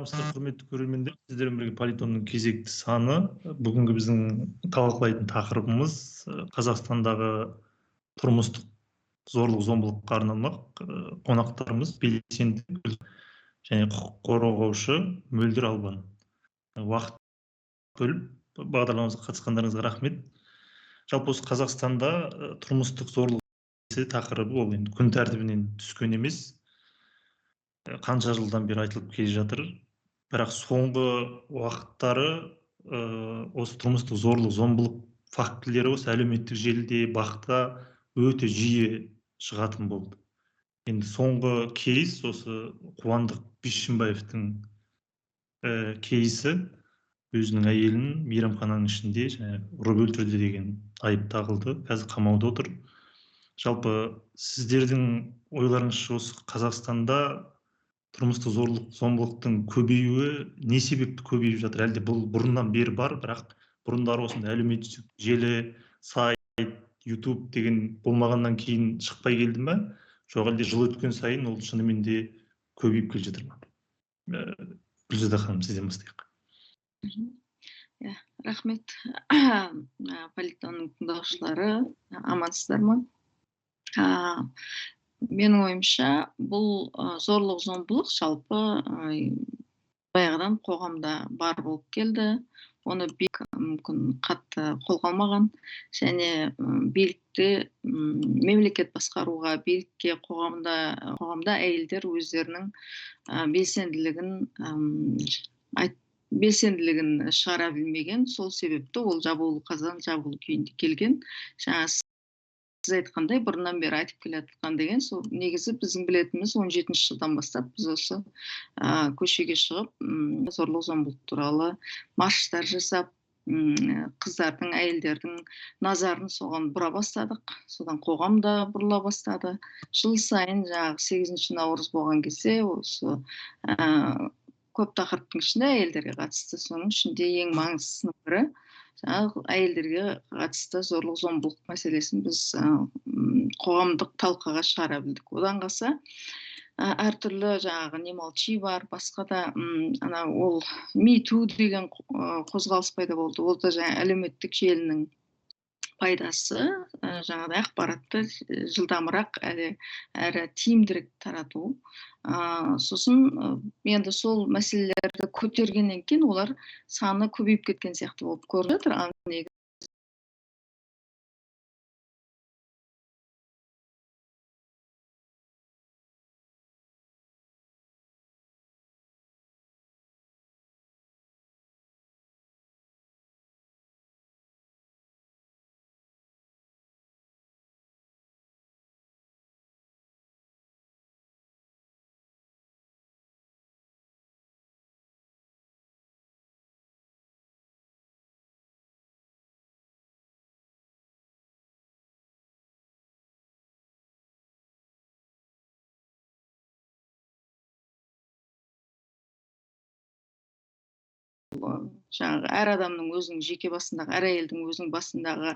Армысыздар, құрметті көрермендер. Сіздермен бірге Политонның кезекті саны. Бүгінгі біздің талқылайтын тақырыбымыз Қазақстандағы тұрмыстық зорлық-зомбылыққа арналмақ. Қонақтарымыз белсенді және құқық қорғаушы Мөлдір Албан. Уақыт бөліп бағдарламамызға қатысқандарыңызға рахмет. Жалпы осы Қазақстанда тұрмыстық зорлық тақырыбы ол енді күн тәртібінен түскен емес. Қанша жылдан бері айтылып келе жатыр. Бірақ соңғы уақыттары осы тұрмыстық зорлық-зомбылық фактілері осы әлеуметтік желіде бақта өте жиі шығатын болды. Енді соңғы кейс осы Қуандық Бишімбаевтың кейсі, өзінің әйелін мейрамхананың ішінде ұрып өлтірді деген айып тағылды. Қазір қамауда отыр. Жалпы сіздердің ойларыңызша осы Қазақстанда тұрмыстық зорлық-зомбылықтың көбеюі не себепті көбейіп жатыр? Әлде бұл бұрыннан бері бар, бірақ бұрындары осындай әлеуметтік желі, сайт, YouTube деген болмағаннан кейін шықпай келді ме? Жоқ, әлде жыл өткен сайын ол шынымен де көбейіп келе жатыр ма? Гүлзада ханым, сізден бастайық. Рахмет. Политонның тыңдаушылары, амансыздар ма? Менің ойымша, бұл зорлық-зомбылық жалпы баяғыдан қоғамда бар болып келді. Оны мүмкін қатты қолға алмаған, және билікте мемлекет басқаруға, билікке қоғамда әйелдер өздерінің белсенділігін шығара білмеген. Сол себепті ол жабулы қазан жабулы күйінде келген. Жаңа сіз айтқандай, бұрыннан бері айтып келе жатқан деген, сол негізі біздің білетініміз 17-ші жылдан бастап біз осы көшеге шығып, зорлық-зомбылық туралы марштар жасап, қыздардың, әйелдердің назарын соған бұра бастадық. Содан қоғамда бұрыла бастады. Жыл сайын 8 наурыз болған кезде осы көп тақырыптың ішінде әйелдерге қатысты, соның ішінде ең маңыздысының бірі әйелдерге қатысты зорлық-зомбылық мәселесін біз қоғамдық талқыға шығара білдік. Одан қалса, әртүрлі не молчи бар, басқа да ол Me Too деген қозғалыс пайда болды. Ол да әлеуметтік желінің пайдасы, жаңағыдай ақпаратты жылдамырақ әрі тиімдірек тарату. Сосын енді сол мәселелерді көтергеннен кейін олар саны көбейіп кеткен сияқты болып көрініп жатыр. Әр адамның өзінің жеке басындағы, әр әйелдің өзінің басындағы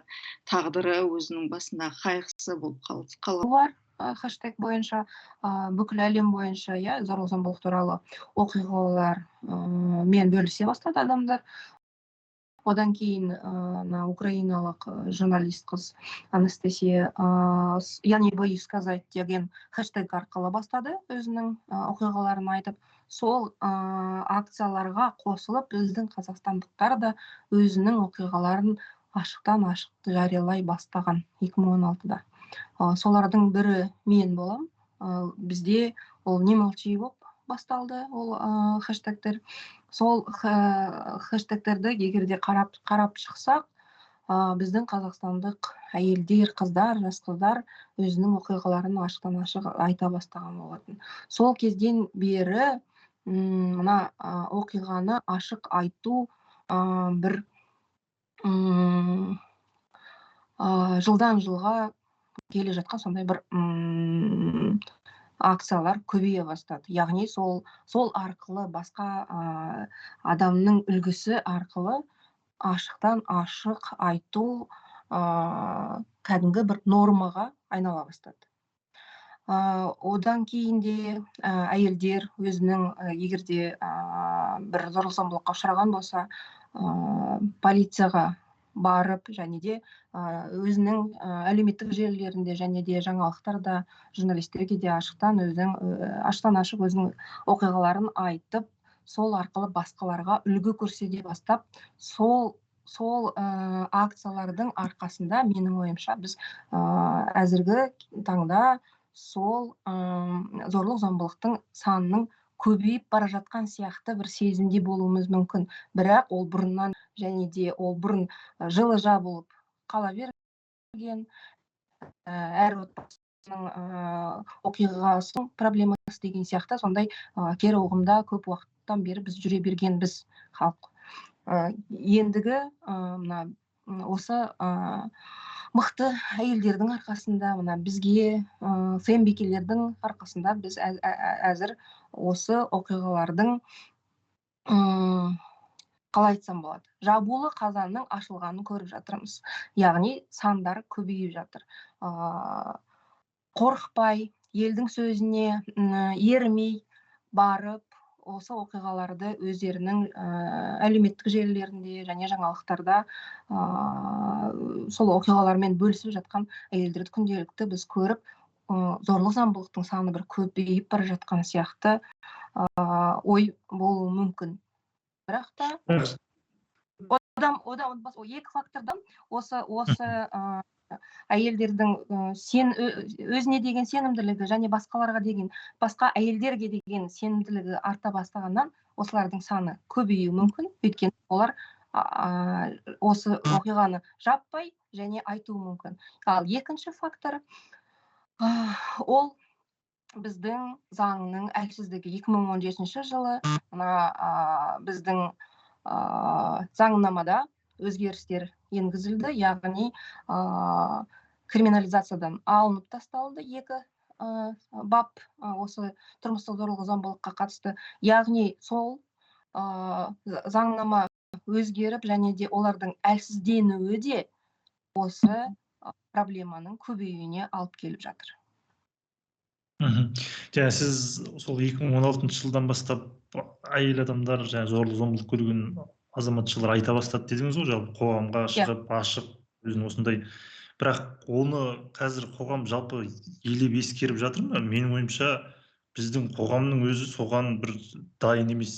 тағдыры, өзінің басындағы қайғысы болып қалған. Хэштег бойынша, бүкіл әлем бойынша зорлық-зомбылық туралы оқиғалар мен бөлісе бастады адамдар. Одан кейін украиналық журналист қыз Анастасия «Я не боюсь сказать» деген хэштег арқылы бастады өзінің оқиғаларын айтып. Сол акцияларға қосылып, біздің қазақстандықтар да өзінің оқиғаларын ашықтан ашық жариялай бастаған 2016-да. Солардың бірі мен болам. Бізде ол не молчи болып басталды, ол хэштегтер. Сол хэштегтерді егерде қарап шықсақ, біздің қазақстандық әйелдер, қыздар, жас қыздар өзінің оқиғаларын ашықтан ашық айта бастаған болатын. Сол кезден бері мына оқиғаны ашық айту бір жылдан жылға келе жатқан сондай бір акциялар көбейе бастады. Яғни сол арқылы басқа адамның үлгісі арқылы ашықтан ашық айту кәдімгі бір нормаға айнала бастады. Одан кейін де әйелдер өзінің егерде бір зорлық-зомбылыққа ұшыраған болса, полицияға барып және де өзінің әлеуметтік желілерінде және де жаңалықтарда журналистерге де аштан ашық өзінің оқиғаларын айтып, сол арқылы басқаларға үлгі көрсете бастап, сол акциялардың арқасында менің ойымша біз әзіргі таңда сол зорлық-зомбылықтың санының көбейіп бара жатқан сияқты бір сезімде болуымыз мүмкін. Бірақ ол бұрыннан және де ол бұрын жылы жабылып қала берген, әр отбасының оқиғасының проблемасы деген сияқты сондай кері ұғымда көп уақыттан бері біз жүре берген халық. Ендігі осы мықты әйелдердің арқасында, бізге фембикелердің арқасында біз әзір осы оқиғалардың қалай айтсам болады, жабулы қазанның ашылғанын көріп жатырмыз. Яғни сандар көбейіп жатыр. Қорықпай, елдің сөзіне ермей барып, осы оқиғаларды өздерінің әлеуметтік желілерінде және жаңалықтарда сол оқиғалармен бөлісіп жатқан әйелдерді күнделікті біз көріп, зорлық-зомбылықтың саны бір көбейіп бара жатқан сияқты ой болуы мүмкін. Бірақ та одан екі фактордан осы әйелдердің өзіне деген сенімділігі және басқа әйелдерге деген сенімділігі арта бастағаннан осылардың саны көбеюі мүмкін. Өйткені олар осы оқиғаны жаппай және айтуы мүмкін. Ал екінші фактор ол біздің заңның әлсіздігі. 2017 жылы біздің заңнамада өзгерістер енгізілді, яғни криминализациядан алынып тасталды 2 бап осы тұрмыстық зорлық-зомбылыққа қатысты. Яғни сол заңнама өзгеріп және де олардың әлсізденуі де осы проблеманың көбеюіне алып келіп жатыр. Жаңа сіз сол 2016 жылдан бастап әйел адамдар зорлық-зомбылық көрген азаматшалар айта бастады дедіңіз ғой, жалпы қоғамға шығып ашық өзін осындай. Бірақ оны қазір қоғам жалпы елеп ескеріп жатыр ма? Менің ойымша біздің қоғамның өзі соған бір дайын емес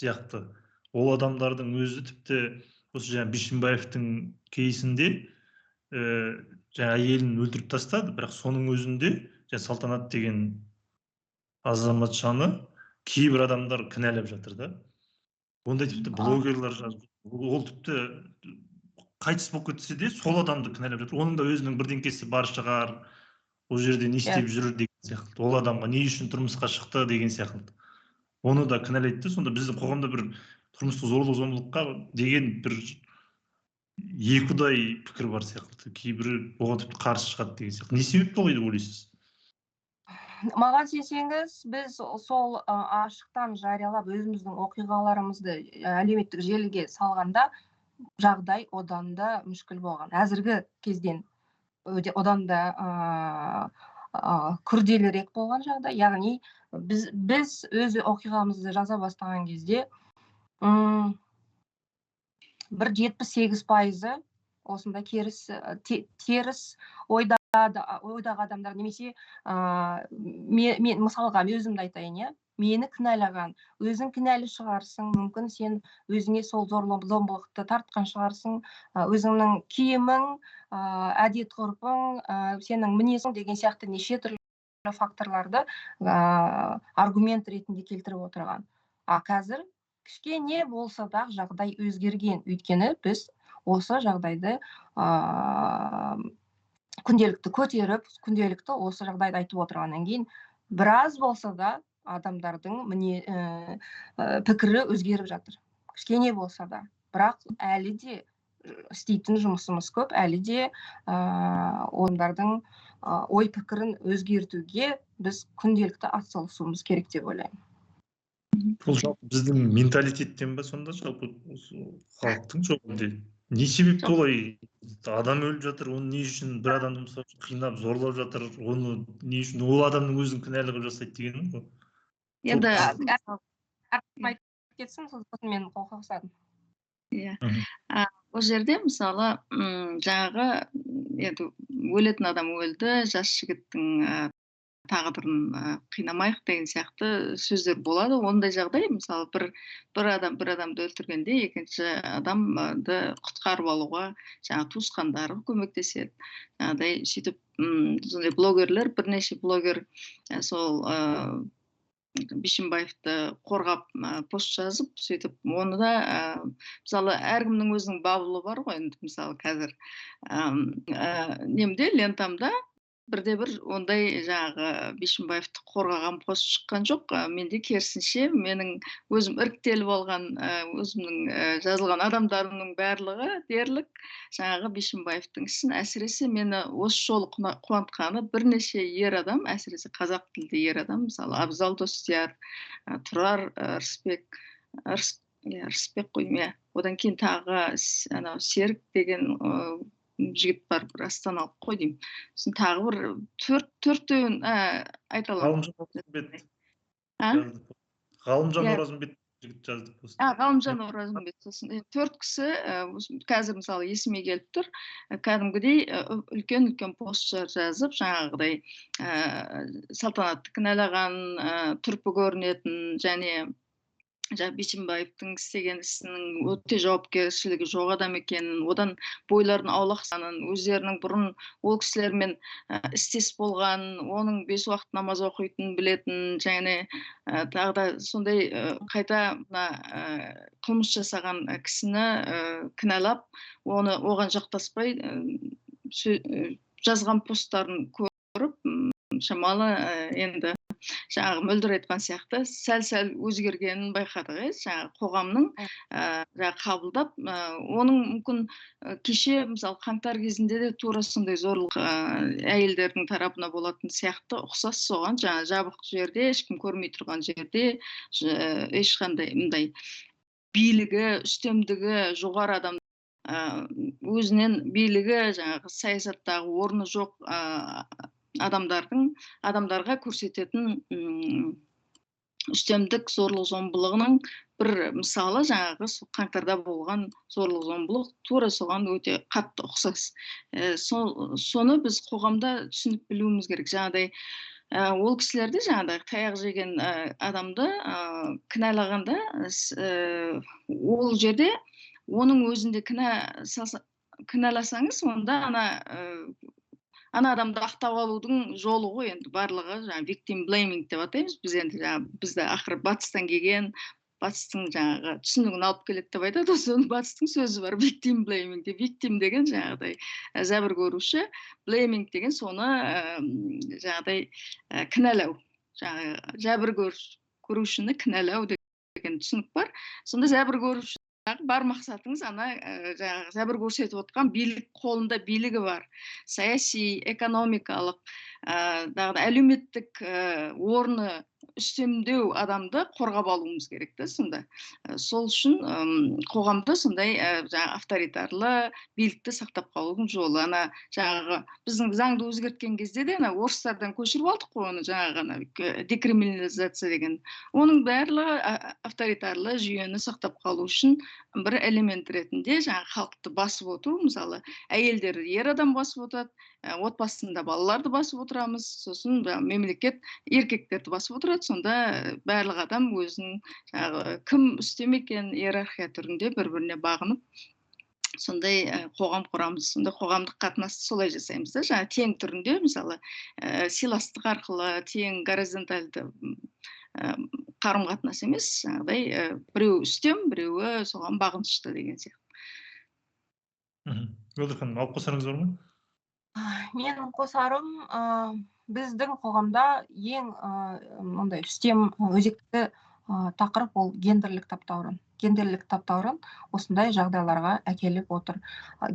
сияқты. Ол адамдардың өзі тіпті осы Бишімбаевтың кейсінде әйелін өлтіріп тастады, бірақ соның өзінде Салтанат деген азаматшаны кейбір адамдар кінәлап жатыр да. Ондай тіпті блогерлар ол тіпті қайтыс болып кетсе де сол адамды кінәлап жатыр. Оның да өзінің бірдеңкесі бар шығар, ол жерде не істеп жүр деген сияқты. Ол адамға не үшін тұрмысқа шықты деген сияқты. Оны да кінәлайды. Сонда біздің қоғамда бір тұрмыстық зорлық-зомбылыққа деген бір екіұдай пікір бар сияқты. Кейбірі оған тіпті қарсы шығады деген сияқты. Не себеп болады деп ойлайсыз? Маған сенсеңіз, біз сол ашықтан жариялап өзіміздің оқиғаларымызды әлеуметтік желіге салғанда жағдай одан да мүшкіл болған. Әзіргі кезден одан да күрделірек болған жағдай. Яғни біз өз оқиғамызды жаза бастаған кезде бір 78% осындай теріс ойдағы адамдар, немесе мен мысалға өзімді айтайын, мені кінәлаған, өзің кінәлі шығарсың, мүмкін сен өзіңе сол зорлық-зомбылықты тартқан шығарсың, өзіңнің киімің, әдет-ғұрпың, сенің мінезің деген сияқты неше түрлі факторларды аргумент ретінде келтіріп отырған. Қазір кішкене болса да жағдай өзгерген. Өйткені біз осы жағдайды күнделікті көтеріп, күнделікті осы жағдайды айтып отырғаннан кейін біраз болса да адамдардың пікірі өзгеріп жатыр. Кішкене болса да. Бірақ әлі де істейтін жұмысымыз көп, әлі де адамдардың ой пікірін өзгертуге біз күнделікті атсалысуымыз керек деп ойлаймын. Бұл жалпы біздің менталитеттен ба сонда, жалпы халықтың жоқ әлде? не себепті олай адам өліп жатыр, оны не үшін бір адамды мысалы қинап зорлап жатыр, оны не үшін ол адамның өзін кінәлі қылып жасайды деген ғой. енді айтып кетсін, сосын мен қосадым. иә, ол жерде мысалы жаңағы енді өлетін адам өлді, жас жігіттің тағдырын қинамайық деген сияқты сөздер болады. Ондай жағдай мысалы бір адамды өлтіргенде екінші адамды құтқарып алуға жаңағы туысқандары көмектеседі. Жаңағыдай сөйтіп сондай блогерлер, бірнеше блогер сол Бишімбаевты қорғап пост жазып, сөйтіп оны да мысалы әркімнің өзінің баблы бар ғой, енді мысалы қазір немде лентамда бірде-бір ондай жаңағы Бишімбаевты қорғаған пост шыққан жоқ. Менде керісінше менің өзім іріктеліп алған өзімнің жазылған адамдарымның барлығы дерлік жаңағы Бишімбаевтың ісін, әсіресе мені осы жолы қуантқаны бірнеше ер адам, әсіресе қазақ тілді ер адам, мысалы Абзал Достияр, Тұрар Рысбек қой, одан кейін тағы анау Серік деген жігіт бар, бір астаналық қой деймін. Сосын тағы бір төртеуін айта аламын. Ғалымжан Оразымбет жігіт жазды пост. Ғалымжан Оразымбет. Сосын 4 кісі қазір мысалы есіме келіп тұр. Кәдімгідей үлкен пост жазып, жаңағыдай салтанатты кінәлаған, түрпі көрінетін және Бишімбаевтың істеген ісінің өте жауапкершілігі жоқ адам екенін, одан бойларын аулақсанын, өздерінің бұрын ол кісілермен істес болған, оның 5 уақыт намаз оқитынын білетін, және тағы да сондай қайта қылмыс жасаған кісіні кінәлап, оған жақтаспай жазған посттарын көріп, шамалы енді жаңағы мөлдір айтқан сияқты сәл өзгергенін байқадық. Жаңағы қоғамның қабылдап, оның мүмкін кеше мысалы қаңтар кезінде де тура сондай зорлық әйелдердің тарапына болатын сияқты ұқсас соған, жаңағы жабық жерде, ешкім көрмей тұрған жерде ешқандай мындай билігі, үстемдігі жоғары адам, өзінен билігі, жаңағы саясаттағы орны жоқ адамдарға көрсететін үстемдік зорлық зомбылығының бір мысалы жаңағы қаңтарда болған зорлық зомбылық тура соған өте қатты ұқсас. Соны біз қоғамда түсініп білуіміз керек. Жаңағыдай ол кісілерді жаңағыдай таяқ жеген адамды кінәлағанда, ол жерде оның өзінде кінәласаңыз, онда ана адамды ақтап алудың жолы ғой, енді барлығы жаңағы victim blaming деп атаймыз. Біз енді бізді ақыры батыстан келген, батыстың жаңағы түсінігін алып келеді деп айтады. Соның батыстың сөзі бар, victim blaming деп. Victim деген жаңағыдай зәбір көруші, blaming деген соны жаңағыдай кінәлау, жаңағы зәбір көрушіні кінәлау деген түсінік бар. Сонда зәбір көруші бар мақсатыңыз жаңағы зәбір көрсетіп отқан билік, қолында билігі бар, саяси, экономикалық, әлеуметтік орны үстемдеу адамды қорғап алуымыз керек та сонда. Сол үшін қоғамда сондай авторитарлы билікті сақтап қалудың жолы. Жаңағы біздің заңды өзгерткен кезде де орыстардан көшіріп алдық қой оны, жаңағы декриминализация деген. Оның барлығы авторитарлы жүйені сақтап қалу үшін бір элемент ретінде жаңағы халықты басып отыру, мысалы әйелдер ер адам басып отырады, отбасында балаларды басып отырамыз, сосын мемлекет еркектерді басып отырады. Сонда барлық адам өзінің кім үстем екен иерархия түрінде бір-біріне бағынып, сондай қоғам құрамыз. Сонда қоғамдық қатынасты солай жасаймыз да, жаңағы тең түрінде, мысалы сыйластық арқылы, тең горизонтальды қарым-қатынас емес, жаңағыдай біреу үстем, біреуі соған бағынышты деген сияқты. Мөлдір ханым, алып қосарыңыз бар ма? Менің қосарым, біздің қоғамда ең ондай үстем өзекті тақырып ол гендерлік таптаурын. Гендерлік таптаурын осындай жағдайларға әкеліп отыр.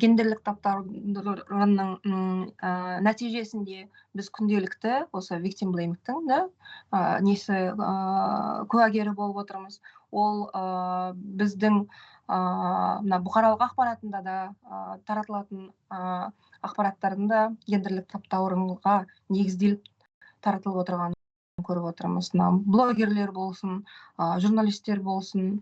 Гендерлік таптаурынның нәтижесінде біз күнделікті осы victim blamingтің куәгері болып отырмыз. Ол біздің мына бұқаралық ақпаратында да таратылатын ақпараттардың да гендерлік таптауырынға негізделіп таратылып отырғанын көріп отырмыз. Мына блогерлер болсын, журналистер болсын,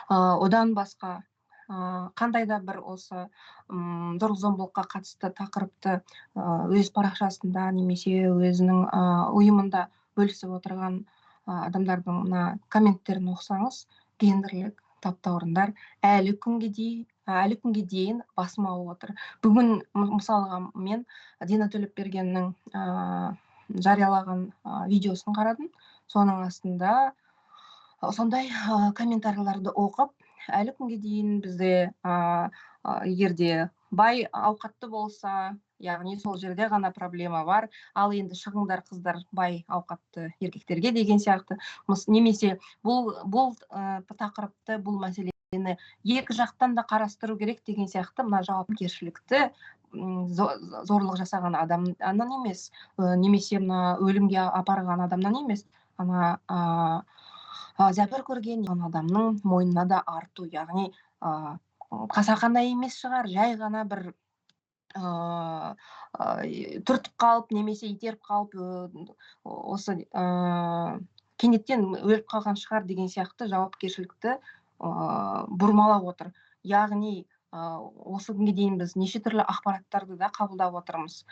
одан басқа қандай да бір осы зорлық-зомбылыққа қатысты тақырыпты өз парақшасында немесе өзінің ұйымында бөлісіп отырған адамдардың мына комменттерін оқысаңыз, гендерлік таптауырындар әлі күнге дейін басым алып отыр. Бүгін мысалға мен Дина Төлепбергеннің жариялаған видеосын қарадым. Соның астында сондай комментарийларды оқып, әлі күнге дейін бізде егерде бай ауқатты болса, яғни сол жерде ғана проблема бар, ал енді шығыңдар қыздар бай ауқатты еркектерге деген сияқты. Немесе бұл тақырыпты, бұл мәселені екі жақтан да қарастыру керек деген сияқты мына жауапкершілікті зорлық жасаған адамнан емес, немесе мына өлімге апарған адамнан емес, ана зәбір көрген адамның мойнына да арту, яғни қасақана емес шығар, жай ғана бір түртіп қалып немесе итеріп қалып осы кенеттен өліп қалған шығар деген сияқты жауапкершілікті бұрмалап отыр. Яғни осы күнге дейін біз неше түрлі ақпараттарды да қабылдап отырмыз.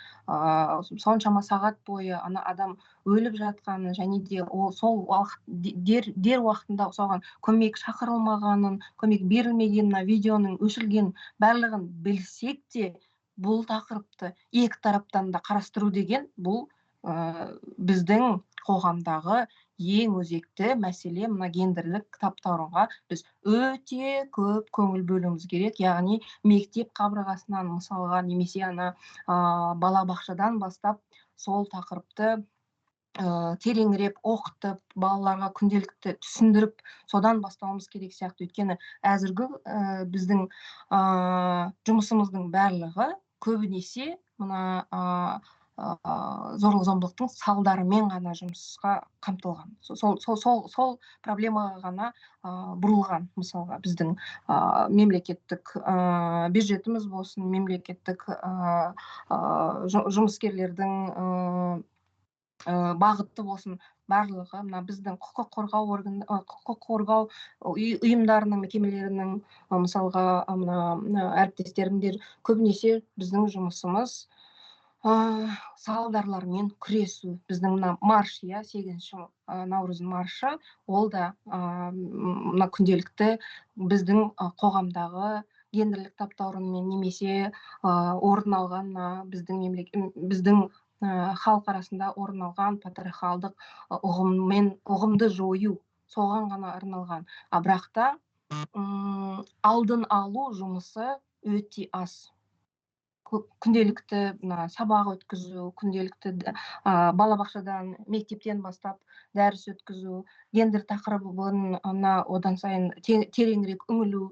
Соншама сағат бойы ана адам өліп жатқанын және де сол дер уақытында соған көмек шақырылмағанын, көмек берілмегенін, видеоның өшірілген барлығын білсек те, бұл тақырыпты екі тараптан да қарастыру деген бұл біздің қоғамдағы ең өзекті мәселе. Мына гендерлік таптауырынға біз өте көп көңіл бөлуіміз керек. Яғни мектеп қабырғасынан мысалға немесе балабақшадан бастап сол тақырыпты тереңірек оқытып, балаларға күнделікті түсіндіріп, содан бастауымыз керек сияқты. Өйткені әзіргі біздің жұмысымыздың барлығы көбінесе мына зорлық-зомбылықтың салдарымен ғана жұмысқа қамтылған. Сол проблемаға ғана бұрылған. Мысалға біздің мемлекеттік бюджетіміз болсын, мемлекеттік жұмыскерлердің бағыты болсын, барлығы мына біздің құқық қорғау ұйымдарының, мекемелерінің, мысалға мына әріптестерімдер көбінесе біздің жұмысымыз салдарлармен күресу. Біздің мына марш, 8 наурыздың маршы, ол да мына күнделікті біздің қоғамдағы гендерлік таптауырынмен немесе орын алған біздің халық арасында орын алған патриархалдық ұғымды жою, соған ғана арналған. Бірақ та алдын алу жұмысы өте аз. Күнделікті сабақ өткізу, күнделікті балабақшадан, мектептен бастап дәріс өткізу, гендер тақырыбын одан сайын тереңірек үңілу,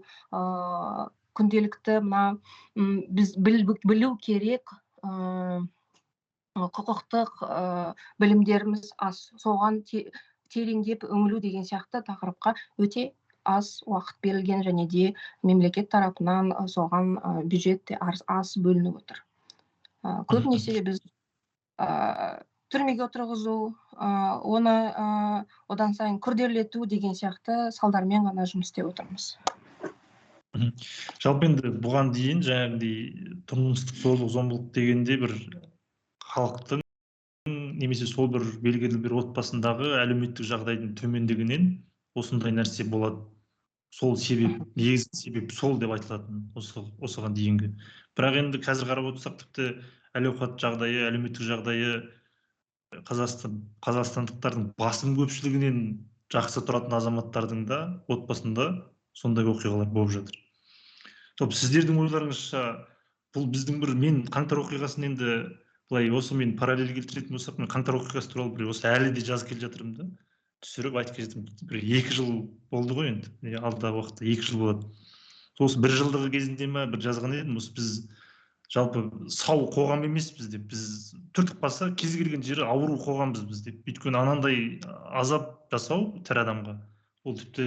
күнделікті біз білу керек құқықтық білімдеріміз аз. Соған тереңдеп үңілу деген сияқты тақырыпқа өте аз уақыт берілген, және де мемлекет тарапынан соған бюджет аз бөлініп отыр. Көбінесе біз түрмеге отырғызу, оны одан сайын күрделету деген сияқты салдармен ғана жұмыс істеп отырмыз. Жалпы енді бұған дейін жаңағыдай тұрмыстық зорлық-зомбылық дегенде бір халықтың немесе сол бір белгілі бір отбасындағы әлеуметтік жағдайдың төмендігінен осындай нәрсе болады. Сол себеп, негізгі себеп сол деп айтылатын осыған дейінгі. Бірақ енді қазір қарап отырсақ, тіпті әл-ауқат жағдайы, әлеуметтік жағдайы қазақстандықтардың басым көпшілігінен жақсы тұратын азаматтардың да отбасында сондай оқиғалар болып жатыр. Сіздердің ойларыңызша, бұл біздің мен қаңтар оқиғасын енді былай осы мен параллель келтіретін болсақ, мен қаңтар оқиғасы туралы бір осы әлі де жазып келе жатырмын да, түсіріп айтып келе жатырмын. Бір 2 жыл болды ғой енді, алдағы уақытта 2 жыл болады. Осы 1 жылдығы кезінде ме бір жазған едім, осы біз жалпы сау қоғам емеспіз деп, біз түртіп қалса кез келген жері ауру қоғамбыз біз деп. Өйткені анандай азап жасау тірі адамға, ол тіпті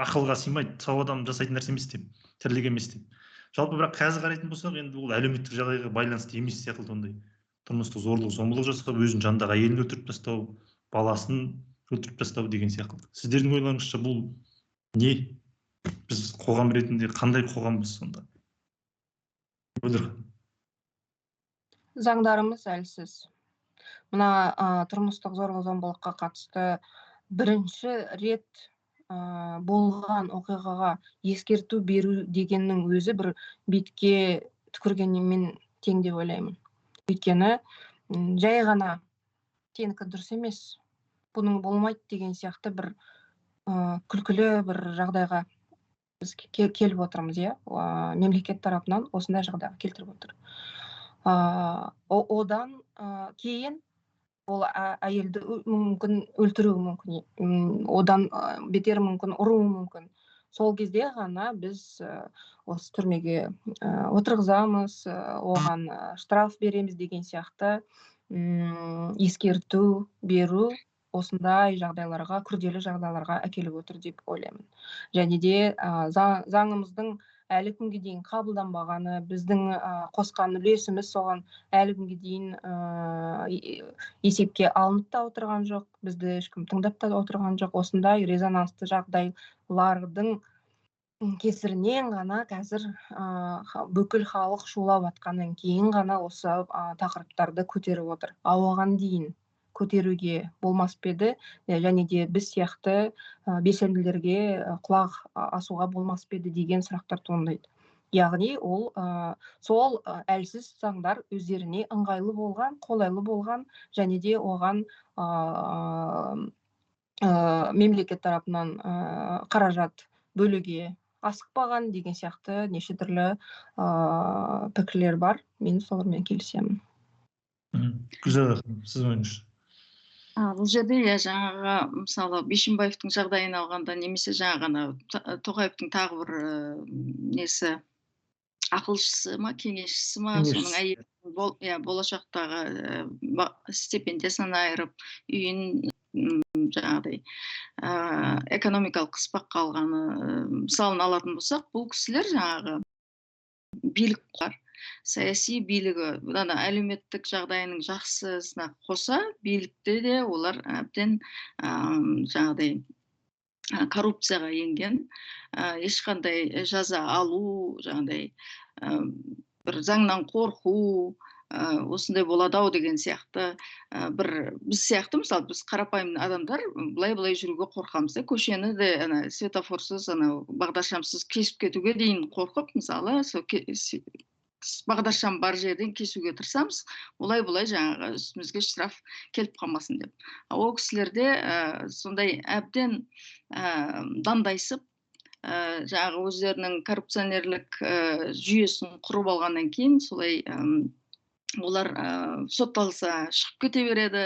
ақылға сыймайды, сау адам жасайтын нәрсе емес деп, тірлік емес деп. Жалпы бірақ қазір қарайтын болсақ, енді ол әлеуметтік жағдайға байланысты емес сияқты ондай. Тұрмыстық зорлық зомбылық жасап, өзінің жанындағы әйелін өлтіріп тастау, баласын өлтіріп тастау деген сияқты. Сіздердің ойларыңызша бұл не? Біз қоғам ретінде қандай қоғамбыз сонда? Заңдарымыз әлсіз. Мына тұрмыстық зорлық зомбылыққа қатысты бірінші рет болған оқиғаға ескерту беру дегеннің өзі бір бетке түкіргенмен тең деп ойлаймын. Өйткені жай ғана сенікі дұрыс емес, бұның болмайды деген сияқты бір күлкілі бір жағдайға біз келіп отырмыз, иә. Мемлекет тарапынан осындай жағдайға келтіріп отыр. Одан кейін ол әйелді мүмкін өлтіруі мүмкін, одан бетер мүмкін ұруы мүмкін. Сол кезде ғана біз осы түрмеге отырғызамыз, оған штраф береміз деген сияқты ескерту беру осындай жағдайларға, күрделі жағдайларға әкеліп отыр деп ойлаймын. Және де заңымыздың әлі күнге дейін қабылданбағаны, біздің қосқан үлесіміз соған әлі күнге дейін есепке алынып та отырған жоқ, бізді ешкім тыңдап та отырған жоқ. Осындай резонансты жағдайлардың кесірінен ғана қазір бүкіл халық шулап атқаннан кейін ғана осы тақырыптарды көтеріп отыр. Оған дейін көтеруге болмас па еді, және де біз сияқты белсенділерге құлақ асуға болмас па еді деген сұрақтар туындайды. Яғни ол сол әлсіз заңдар өздеріне ыңғайлы болған, қолайлы болған, және де оған мемлекет тарапынан қаражат бөлуге асықпаған деген сияқты неше түрлі пікірлер бар. Мен солармен келісемін. Гүлзада, сіз ойыңызша? Бұл жерде жаңағы мысалы Бишімбаевтың жағдайын алғанда, немесе жаңағы Тоқаевтың тағы бір несі ақылшысы ма, кеңесшісі ма, соның әйелі болашақтағы стипендиясынан айырып, үйін жаңағыдай экономикалық қыспаққа алғаны мысалын алатын болсақ, бұл кісілер жаңағы билік бар, саяси билігі, әлеуметтік жағдайының жақсысына қоса, билікте де олар әбден жаңағыдай коррупцияға енген, ешқандай жаза алу, жаңағыдай бір заңнан қорқу, осындай болады ау деген сияқты, біз сияқты, мысалы, біз қарапайым адамдар былай жүруге қорқамыз, көшені де светофорсыз, бағдаршамсыз кесіп кетуге дейін қорқып, мысалы, бағдаршам бар жерден кесуге тырысамыз, былай жаңағы үстімізге штраф келіп қалмасын деп. Ол кісілерде сондай әбден дандайсып, жаңағы өздерінің коррупционерлік жүйесін құрып алғаннан кейін, солай олар сотталса шығып кете береді,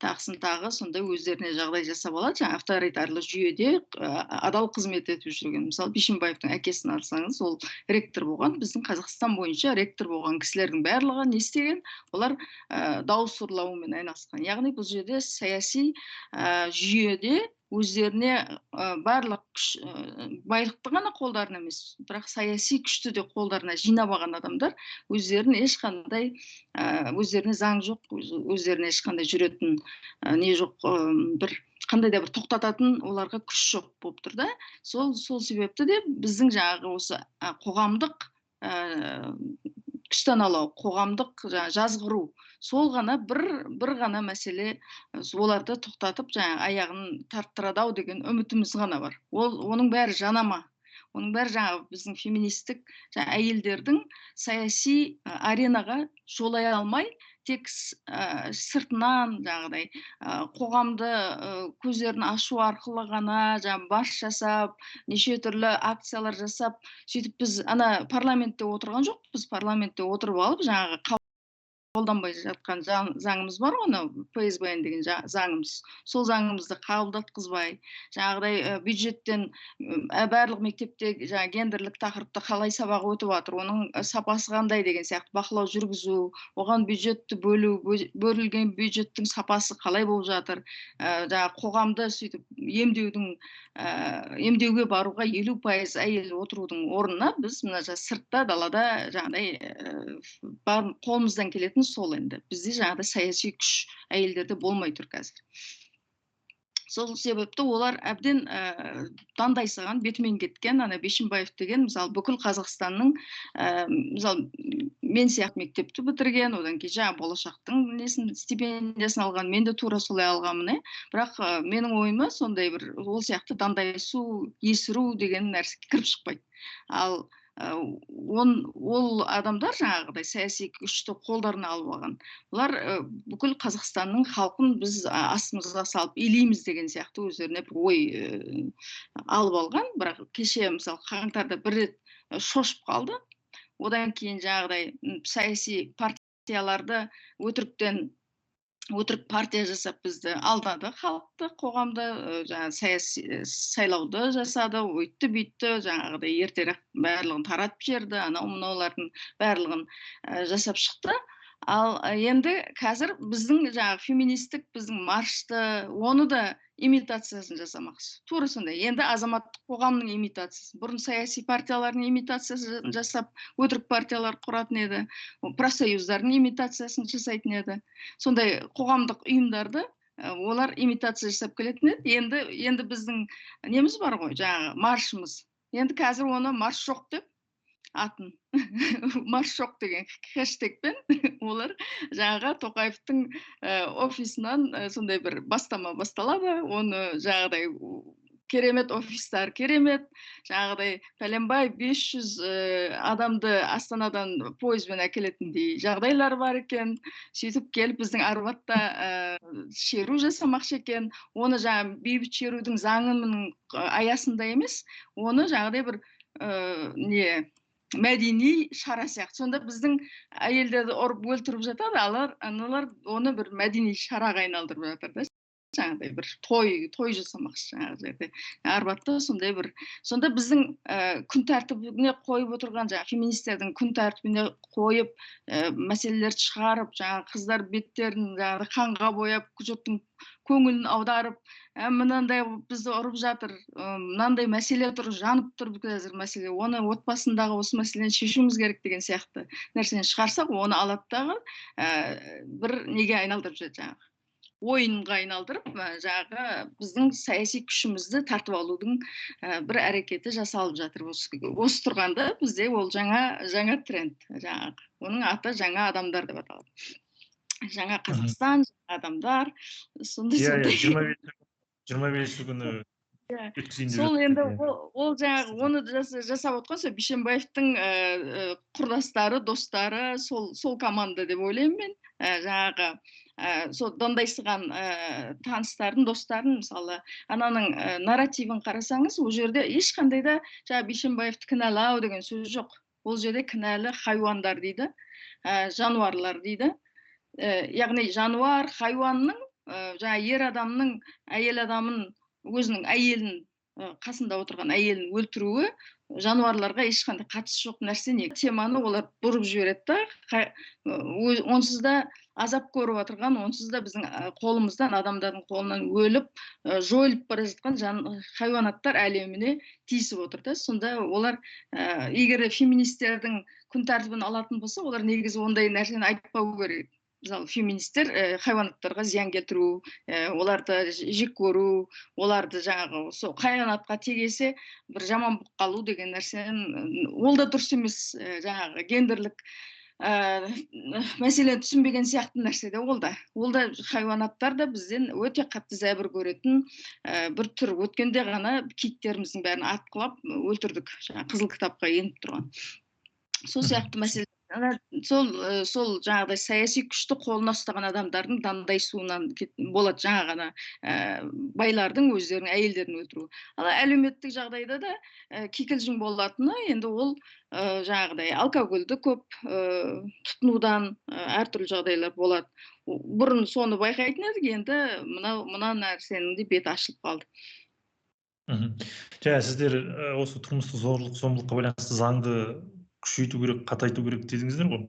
тағысын тағы, сондай өздеріне жағдай жасап алады. Жаңа авторитарлы жүйеде адал қызмет етіп жүрген. Мысалы, Бишімбаевтың әкесін алсаңыз, ол ректор болған, біздің Қазақстан бойынша ректор болған кісілердің барлығы не істеген? Олар дауыс ұрлаумен айналысқан. Яғни бұл жерде саяси жүйеде өздеріне барлық байлықты ғана қолдарына емес, бірақ саяси күшті де қолдарына жинап алған адамдар өздерін ешқандай, өздеріне заң жоқ, өздеріне ешқандай жүретін не жоқ, бір қандай да бір тоқтататын оларға күш жоқ болып тұр да. Сол себепті де біздің жаңағы осы қоғамдық күштен алау, қоғамдық жазғыру, сол ғана бір ғана мәселе оларды тоқтатып, аяғын тарттырады ау деген үмітіміз ғана бар. Оның бәрі жанама. Оның бәрі жаңағы біздің феминистік әйелдердің саяси аренаға жолай алмай, тек сыртынан жаңағыдай қоғамды көздерін ашу арқылы ғана бас жасап, неше түрлі акциялар жасап, сөйтіп біз парламентте отырған жоқ, біз парламентте отырып алып жаңағы қолданбай жатқан заңымыз бар ғой, ПСБН деген заңымыз. Сол заңымызды қабылдатқызбай, жаңағыдай бюджеттен барлық мектепте гендерлік тақырыпты қалай сабақ өтіп жатыр, оның сапасы қандай деген сияқты бақылау жүргізу, оған бюджетті бөлу, бөлінген бюджеттің сапасы қалай болып жатыр, қоғамды сөйтіп емдеуге баруға 50% әйел отырудың орнына біз мына сыртта далада жаңағыдай қолымыздан келетін сол енді. Бізде жаңағыдай саяси күш әйелдерде болмай тұр қазір. Сол себепті олар әбден дандайсыған, бетімен кеткен, ана Бишімбаев деген, мысалы, бүкіл Қазақстанның, мысалы, мен сияқты мектепті бітірген, одан кейін жаңа болашақтың стипендиясын алған, мен де тура солай алғанмын, бірақ менің ойыма сондай бір ол сияқты дандайсу, есіру деген нәрсе кіріп шықпайды. Ал ол адамдар жаңағыдай саяси күшті қолдарына алып алған. Олар бүкіл Қазақстанның халқын біз астымызға салып илейміз деген сияқты өздеріне бір ой алып алған. Бірақ кеше мысалы қаңтарда бір рет шошып қалды. Одан кейін жаңағыдай саяси партияларды өтірік партия жасап бізді алдады, халықты, қоғамды, сайлауды жасады, өйтті бүйтті, жаңағыдай ертерек барлығын таратып жерді, мынаулардың барлығын жасап шықты. Ал енді қазір біздің феминистік біздің маршты, оны да имитациясын жасамақшы. Тура сондай. Енді азаматтық қоғамның имитациясы. Бұрын саяси партиялардың имитациясын жасап, өтірік партиялар құратын еді, профсоюздардың имитациясын жасайтын еді. Сондай қоғамдық ұйымдарды олар имитация жасап келетін еді. Енді біздің неміз бар ғой, маршымыз. Енді қазір оны марш жоқ деп атын марш жоқ деген хэштегпен олар жаңаға Тоқаевтың офисынан сондай бір бастама басталады. Оны жаңағыдай керемет офистар, керемет жаңағыдай пәленбай 500 адамды Астанадан пойызбен әкелетіндей жағдайлар бар екен. Сөйтіп келіп біздің Арбатта шеру жасамақшы екен. Оны бейбіт шерудің заңының аясында емес, оны жаңағыдай бір мәдени шара сияқты. Сонда біздің әйелдерді ұрып өлтіріп жатады, аналар оны бір мәдени шараға айналдырып жатыр да. Жаңағыдай бір той жасамақшы жаңағы жерде. Арбатта сондай бір. Сонда біздің күн тәртібіне қойып отырған, феминистердің күн тәртібіне қойып, мәселелерді шығарып, қыздар беттерін қанға бояп, жұрттың көңілін аударып, мынандай бізді ұрып жатыр, мынандай мәселе тұр, жанып тұр қазір мәселе, оны отбасындағы осы мәселені шешуіміз керек деген сияқты нәрсені шығарсақ, оны алаттағы бір неге айналдырып жатыр, ойынға айналдырып, біздің саяси күшімізді тартып алудың бір әрекеті жасалып жатыр. Осы тұрғанда бізде ол жаңа тренд, оның аты жаңа адамдар деп аталады. Жаңа Қазақстан, жаңа адамдар, сондай. 25 күні өткізейін деп сол енді ол оны жасап отқан сол Бишімбаевтың құрдастары, достары, сол команда деп ойлаймын мен. Сол дандайсыған таныстарын, достарын, мысалы, ананың нарративін қарасаңыз, ол жерде ешқандай да Бишімбаевты кінәлау деген сөз жоқ. Ол жерде кінәлі хайуандар дейді, жануарлар дейді. Яғни жануар, хайуанның, ер адамның, әйел адамын, өзінің әйелін, қасында отырған әйелін өлтіруі жануарларға ешқандай қатысы жоқ нәрсе. Не теманы олар бұрып жібереді да, онсыз да азап көріп отырған, онсыз да біздің қолымыздан, адамдардың қолынан өліп, жойылып бара жатқан хайуанаттар әлеміне тиісіп отыр да. Сонда олар, егер феминистердің күн тәртібін алатын болса, олар негізі ондай нәрсені айтпау керек. Мысалы, феминистер хайуанаттарға зиян келтіру, оларды жек көру, оларды хайуанатқа тегесе бір жаман болып қалу деген нәрсені, ол да дұрыс емес, гендерлік мәселені түсінбеген сияқты нәрсе де ол да. Ол да хайуанаттар да бізден өте қатты зәбір көретін бір түр. Өткенде ғана киттеріміздің бәрін атқылап өлтірдік, қызыл кітапқа еніп тұрған. Сол сияқты мәселе сол жаңағыдай саяси күшті қолына ұстаған адамдардың дандай суынан болады жаңа ғана байлардың өздерінің әйелдерін өлтіру. Ал әлеуметтік жағдайда да кикілжің болатыны енді ол жаңағыдай алкогольді көп тұтынудан әртүрлі жағдайлар болады. Бұрын соны байқайтын едік, енді мына нәрсенің де беті ашылып қалды. Жаңа сіздер осы тұрмыстық зорлық зомбылыққа байланысты заңды күшейту керек, қатайту керек дедіңіздер ғой.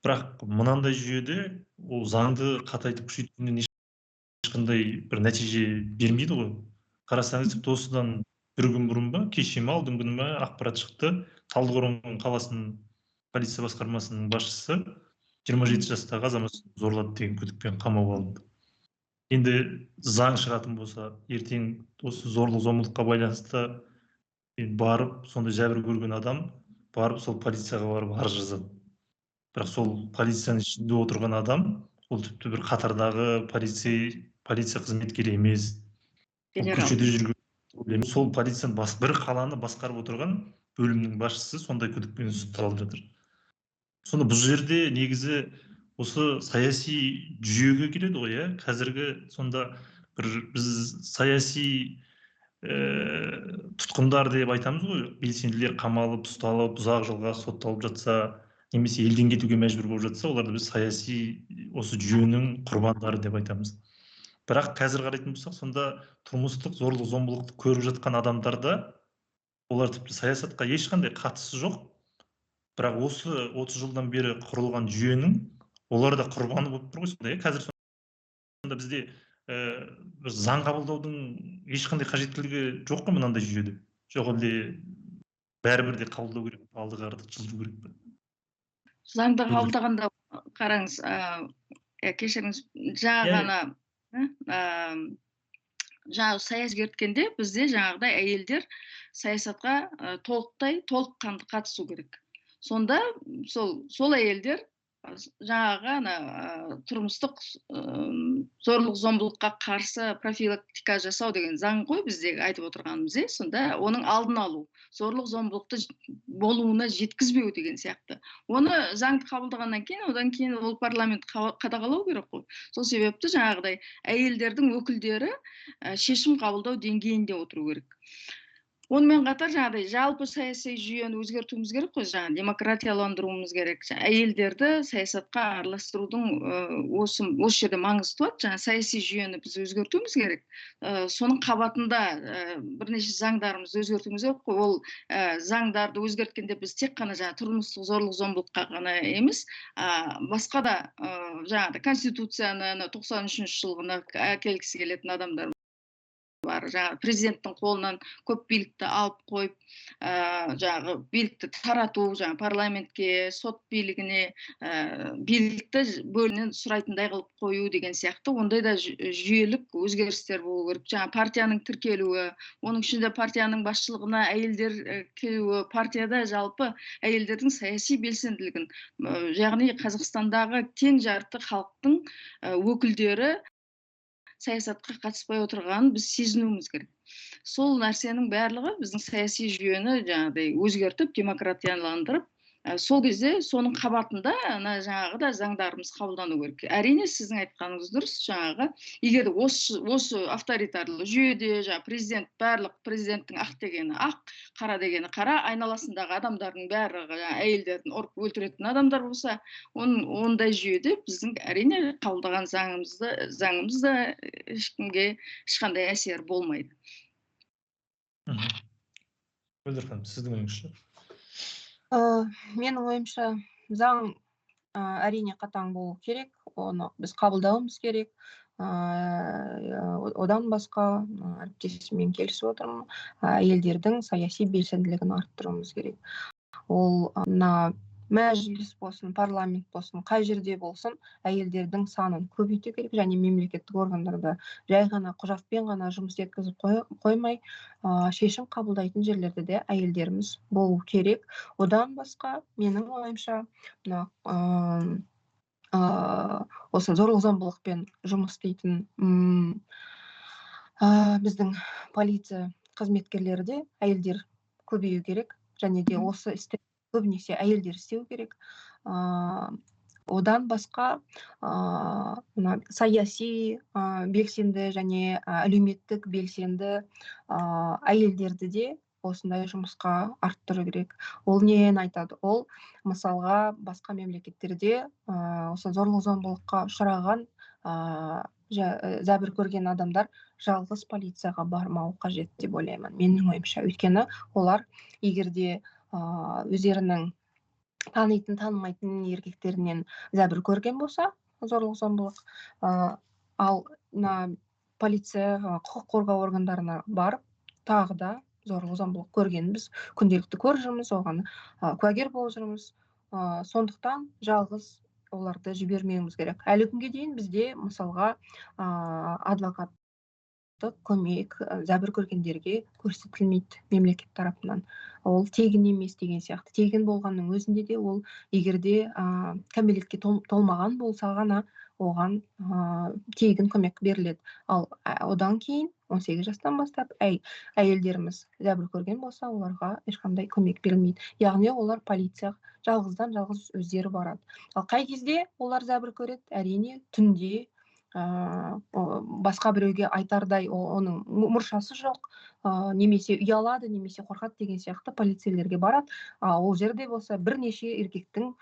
Бірақ мынандай жүйеде ол заңды қатайтып күшейтуінен ешқандай бір нәтиже бермейді ғой. Қарасаңыз, тіпті осыдан бір күн бұрын ба, кеше ме, алдыңғы күні ме ақпарат шықты. Талдықорған қаласының полиция басқармасының басшысы 27 жастағы азамат зорлады деген күдікпен қамауға алынды. Енді заң шығатын болса, ертең осы зорлық зомбылыққа байланысты барып, сондай жәбір көрген адам барып сол полицияға барып арыз жазады. Бірақ сол полицияның ішінде отырған адам ол тіпті бір қатардағы полиция қызметкері емес. Көшеде жүрген сол полицияның бір қаланы басқарып отырған бөлімнің басшысы сондай күдікпен ұсталып жатыр. Сонда бұл жерде негізі осы саяси жүйеге келеді ғой, иә. Қазіргі сонда бір біз саяси тұтқындар деп айтамыз ғой, белсенділер қамалып, ұсталып, ұзақ жылға сотталып жатса, немесе елден кетуге мәжбүр болып жатса, оларды біз саяси осы жүйенің құрбандары деп айтамыз. Бірақ қазір қарайтын болсақ, сонда тұрмыстық зорлық зомбылықты көріп жатқан адамдарда олар тіпті саясатқа ешқандай қатысы жоқ. Бірақ осы 30 жылдан бері құрылған жүйенің олар да құрбаны болып тұр ғой сонда. Қазір сонда бізде бір заң қабылдаудың ешқандай қажеттілігі жоқ қой мынандай жүйеде. Жоқ, әлде бәрібір де қабылдау керек, алдыға қарата жылжу керек пе? Заңды қабылдағанда қараңыз, кешіріңіз, жаңа ғана жаңағы саясат ерткенде бізде жаңағыдай әйелдер саясатқа толыққанды қатысу керек. Сонда сол әйелдер жаңағы тұрмыстық зорлық зомбылыққа қарсы профилактика жасау деген заң ғой біздегі айтып отырғанымыз, сонда оның алдын алу, зорлық зомбылықты болуына жеткізбеу деген сияқты. Оны заңды қабылдағаннан кейін, одан кейін ол парламент қадағалау керек қой. Сол себепті жаңағыдай әйелдердің өкілдері шешім қабылдау деңгейінде отыру керек. Онымен қатар жаңағыдай жалпы саяси жүйені өзгертуіміз керек қой, жаңағы демократияландыруымыз керек. Әйелдерді саясатқа араластырудың осы жерде маңызы туады. Жаңағы саяси жүйені біз өзгертуіміз керек. Соның қабатында бірнеше заңдарымыз өзгертуіміз керек қой. Ол заңдарды өзгерткенде біз тек қана жаңағы тұрмыстық зорлық зомбылыққа ғана емес, басқа да жаңағы конституцияны 93 жылғына әкелгісі келетін адамдар бар. Жаңағы президенттің қолынан көп билікті алып қойып, жаңағы билікті тарату, жаңағы парламентке, сот билігіне билікті бөлінен сұрайтындай қылып қою деген сияқты, ондай да жүйелік өзгерістер болу керек. Жаңағы партияның тіркелуі, оның ішінде партияның басшылығына әйелдер келуі, партияда жалпы әйелдердің саяси белсенділігін, яғни Қазақстандағы тең жарты халықтың өкілдері саясатқа қатыспай отырғанын біз сезінуіміз керек. Сол нәрсенің барлығы біздің саяси жүйені жаңағыдай өзгертіп, демократияландырып, сол кезде соның қабатында жаңағы да заңдарымыз қабылдану керек. Әрине сіздің айтқаныңыз дұрыс, жаңағы егер осы авторитарлы жүйеде жаңағы президенттің ақ дегені ақ, қара дегені қара, айналасындағы адамдардың бәрі әйелдердің ұрып өлтіретін адамдар болса, ондай жүйеде біздің әрине қабылдаған заңымызда ешкімге ешқандай әсер болмайды. Мөлдір ханым, сіздің ойыңызша? Менің ойымша, заң әрине қатаң болу керек, оны біз қабылдауымыз керек. Одан басқа әріптесіммен келісіп отырмын, әйелдердің саяси белсенділігін арттыруымыз керек. Ол мәжіліс болсын, парламент болсын, қай жерде болсын, әйелдердің санын көбейту керек, және мемлекеттік органдарда жай ғана құжатпен ғана жұмыс еткізіп қоймай, шешім қабылдайтын жерлерде де әйелдеріміз болу керек. Одан басқа, менің ойымша, осы зорлық зомбылықпен жұмыс істейтін біздің полиция қызметкерлері де әйелдер көбею керек, және де осы істі көбінесе әйелдер істеу керек. Одан басқа мына саяси белсенді және әлеуметтік белсенді әйелдерді де осындай жұмысқа арттыру керек. Ол нені айтады? Ол мысалға басқа мемлекеттерде осы зорлық-зомбылыққа ұшыраған зәбір көрген адамдар жалғыз полицияға бармау қажет деп ойлаймын, менің ойымша. Өйткені олар егерде өздерінің танитын танымайтын еркектерінен зәбір көрген болса, зорлық-зомбылық, ал полиция, құқық қорғау органдарына барып, тағы да зорлық-зомбылық көргенін біз күнделікті көріп жүрміз, оған куәгер болып жүрміз. Сондықтан жалғыз оларды жібермеуіміз керек. Әлі күнге дейін бізде мысалға адвокаттық көмек зәбір көргендерге көрсетілмейді мемлекет тарапынан. Ол тегін емес деген сияқты. Тегін болғанның өзінде де ол егерде кәмелетке толмаған болса ғана оған тегін көмек беріледі. Ал одан кейін 18 жастан бастап әйелдеріміз зәбір көрген болса, оларға ешқандай көмек берілмейді. Яғни олар полицияға жалғыздан жалғыз өздері барады. Ал қай кезде олар зәбір көреді? Әрине түнде, басқа біреуге айтардай оның мұршасы жоқ, немесе ұялады, немесе қорқады деген сияқты полицейлерге барады. Ол жерде болса бірнеше еркектің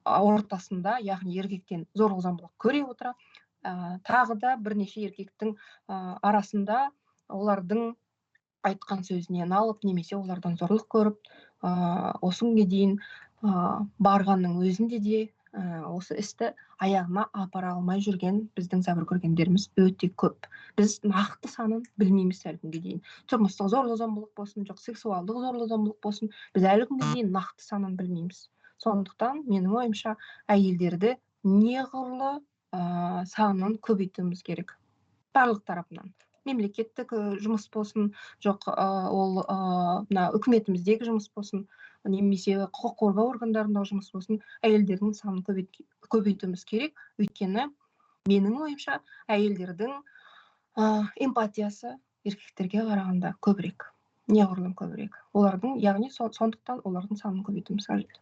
ортасында, яғни еркектен зорлық-зомбылық көре отыра, тағы да бірнеше еркектің арасында олардың айтқан сөзінен алып, немесе олардан зорлық көріп, осы күнге дейін барғанның өзінде де осы істі аяғына апара алмай жүрген біздің зәбір көргендеріміз өте көп. Біз нақты санын білмейміз әлі күнге дейін. Тұрмыстық зорлық-зомбылық болсын, жоқ сексуалдық зорлық-зомбылық болсын, біз әлі күнге дейін нақты санын білмейміз. Сондықтан менің ойымша әйелдерді неғұрлы санын көбейтуіміз керек барлық тарапынан. Мемлекеттік жұмыс болсын, жоқ ол үкіметіміздегі жұмыс болсын, немесе құқық қорғау органдарындағы жұмыс болсын, әйелдердің санын көбейтуіміз керек. Өйткені менің ойымша әйелдердің эмпатиясы еркектерге қарағанда көбірек, неғұрлым көбірек. Яғни сондықтан олардың санын көбейтуіміз қажет.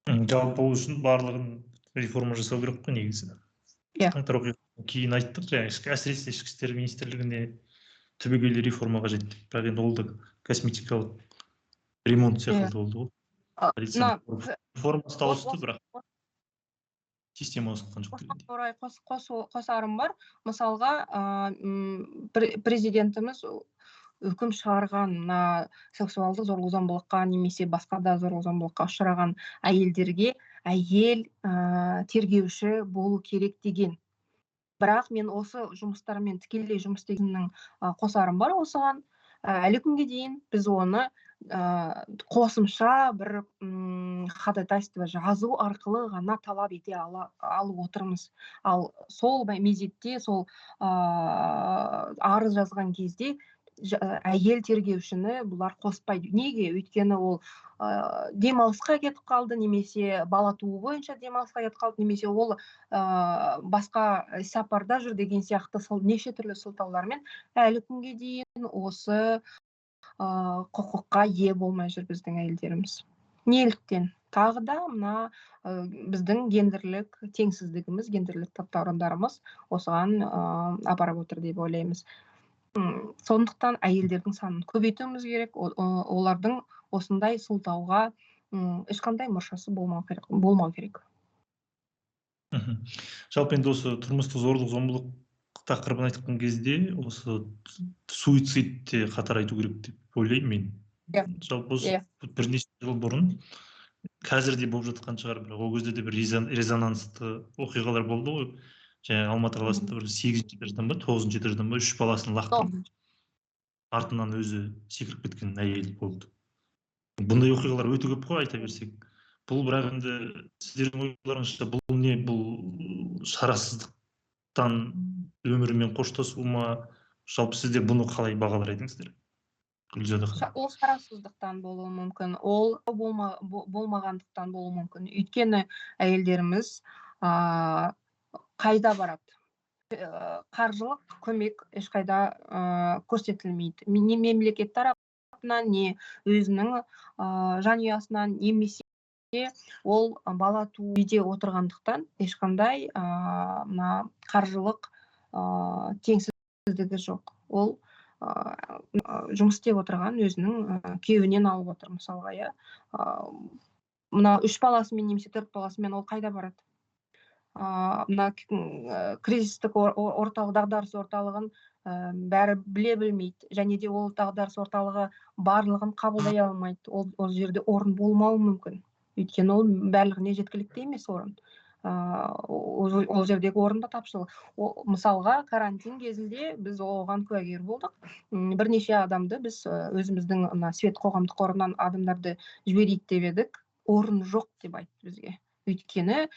Жалпы ол үшін барлығын реформа жасау керек қой негізі. Қаңтар оқиғадан кейін айттық, әсіресе ішкі істер министрлігіне түбегейлі реформа қажет деп. Бірақ енді ол да косметикалық ремонт секілді болды ғой. Реформасы да ауысты, бірақ система ауысқан жоқ дегендей. Орай қосарым бар. Мысалға, президентіміз үкім шығарған сексуалдық зорлық-зомбылыққа немесе басқа да зорлық-зомбылыққа ұшыраған әйелдерге әйел тергеуші болу керек деген. Бірақ мен осы жұмыстармен тікелей жұмыс істегеннің қосарым бар осыған. Әлі күнге дейін біз оны қосымша бір ходатайство жазу арқылы ғана талап ете алып отырмыз. Ал сол мезетте, сол арыз жазған кезде әйел тергеушіні бұлар қоспайды. Неге? Өйткені ол демалысқа кетіп қалды, немесе бала туу бойынша демалысқа кетіп қалды, немесе ол басқа сапарда жүр деген сияқты неше түрлі сылтаулармен әлі күнге дейін осы құқыққа ие болмай жүр біздің әйелдеріміз. Неліктен? Тағы да мына біздің гендерлік теңсіздігіміз, гендерлік таптауырындарымыз осыған апарып отыр деп ойлаймыз. Сондықтан әйелдердің санын көбейтуіміз керек, олардың осындай сылтауға ешқандай мұршасы болмау керек. Жалпы енді осы тұрмыстық зорлық-зомбылық тақырыбын айтқан кезде осы суицид те қатар айту керек деп ойлаймын мен. Жалпы бірнеше жыл бұрын, қазір де болып жатқан шығар, бірақ ол кезде де бір резонансты оқиғалар болды ғой. Және Алматы қаласында бір 8-ші этаждан ба, 9-ші этаждан ба 3 баласын лақтырып, артынан өзі секіріп кеткен әйел болды. Бұндай оқиғалар өте көп қой, айта берсек. Бұл бірақ енді сіздердің ойларыңызша бұл не? Бұл шарасыздықтан өмірімен қоштасу ма? Жалпы сіздер бұны қалай бағалар едіңіздер? Ол шарасыздықтан болуы мүмкін, ол болмағандықтан болуы мүмкін. Өйткені әйелдеріміз қайда барады? Қаржылық көмек ешқайда көрсетілмейді. Мемлекет тарапынан тарапынан, не өзінің жанұясынан, немесе ол бала туу үйде отырғандықтан ешқандай мына қаржылық теңсіздігі жоқ. Ол жұмыс істеп отырған өзінің күйеуінен алып отыр мысалға, иә. Мына 3 баласымен немесе 4 баласымен ол қайда барады? Мына кризистік орталық, дағдарыс орталығын бәрі біле білмейді, және де ол дағдарыс орталығы барлығын қабылдай алмайды. Ол жерде орын болмауы мүмкін. Өйткені ол барлығына жеткілікті емес орын. Ол жердегі орын да тапшылық. Мысалға, карантин кезінде біз оған куәгер болдық. Бірнеше адамды біз өзіміздің Свет қоғамдық қорынан адамдарды жіберейік деп едік. Орын жоқ деп айтты бізге. Өйткені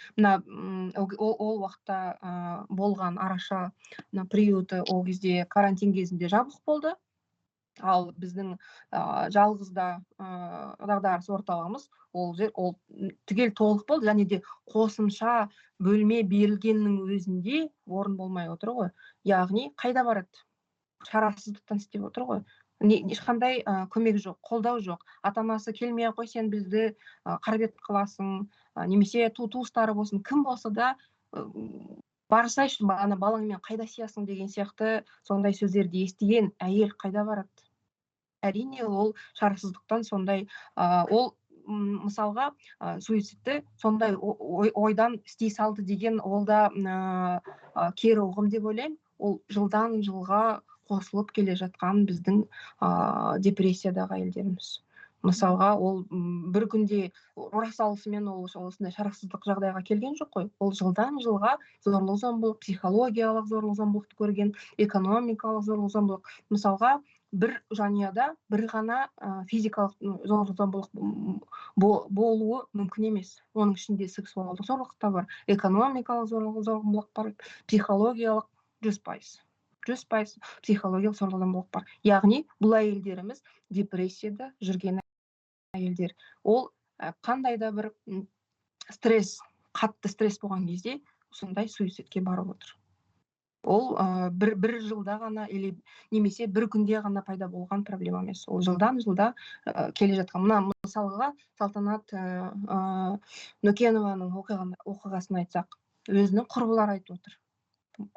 ол уақытта болған араша приюты ол кезде карантин кезінде жабық болды. Ал біздің жалғызда дағдарыс орталығымыз ол түгел толық болды, және де қосымша бөлме берілгеннің өзінде орын болмай отыр ғой. Яғни қайда барады? Шарасыздықтан істеп отыр ғой. Ешқандай көмек жоқ, қолдау жоқ. Ата-анасы келмей ақ қой, сен бізді қарбет қыласың, немесе туыстары болсын, кім болса да барсайшы, балаңмен қайда сиясың деген сияқты сондай сөздерді естіген әйел қайда барады? Әрине, ол шарасыздықтан сондай, ол мысалға суицидті сондай ойдан істей салды деген ол да кері ұғым деп ойлаймын. Ол жылдан жылға қосылып келе жатқан біздің депрессиядағы әйелдеріміз. Мысалға, ол бір күнде ора салысымен ол осындай шарасыздық жағдайға келген жоқ қой. Ол жылдан жылға зорлық-зомбылық, психологиялық зорлық-зомбылықты көрген, экономикалық зорлық-зомбылық. Мысалға, бір жанұяда бір ғана физикалық зорлық-зомбылық болуы мүмкін емес. Оның ішінде сексуалдық зорлық та бар, экономикалық зорлық-зомбылық бар, психологиялық 100% психологиялық зорлық-зомбылық бар. Яғни, бұл әйелдеріміз депрессияда жүрген әйелдер. Ол қандай да бір қатты стресс болған кезде сондай суицидке барып отыр. Ол бір жылда ғана немесе бір күнде ғана пайда болған проблема емес. Ол жылдан жылда келе жатқан. Мына мысалға Салтанат Нүкенованың оқиғасын айтсақ, өзінің құрбылары айтып отыр.